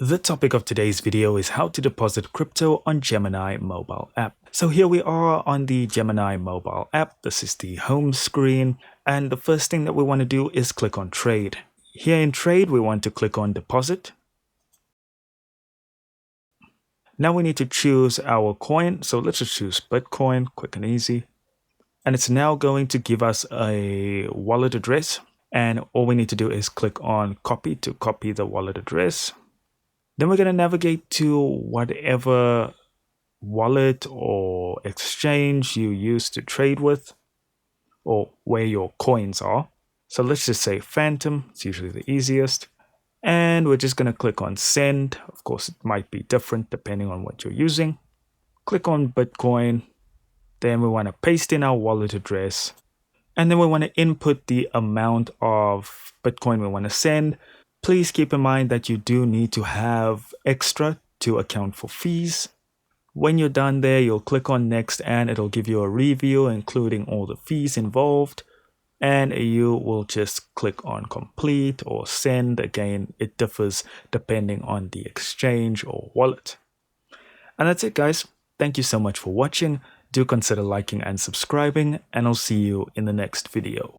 The topic of today's video is how to deposit crypto on Gemini mobile app. So here we are on the Gemini mobile app. This is the home screen. And the first thing that we want to do is click on trade. Here in trade, we want to click on deposit. Now we need to choose our coin. So let's just choose Bitcoin, quick and easy. And it's now going to give us a wallet address. And all we need to do is click on copy to copy the wallet address. Then we're going to navigate to whatever wallet or exchange you use to trade with, or where your coins are. So let's just say Phantom, it's usually the easiest. And we're just going to click on send. Of course, it might be different depending on what you're using. Click on Bitcoin. Then we want to paste in our wallet address. And then we want to input the amount of Bitcoin we want to send. Please keep in mind that you do need to have extra to account for fees. When you're done there, you'll click on next and it'll give you a review including all the fees involved. And you will just click on complete or send. Again, it differs depending on the exchange or wallet. And that's it, guys. Thank you so much for watching. Do consider liking and subscribing, and I'll see you in the next video.